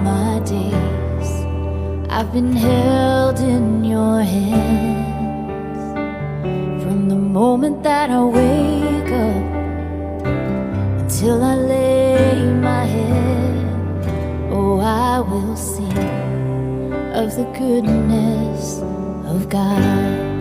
my days I've been held in your hands. From the moment that I wake up until I lay my head, oh, I will sing of the goodness of God.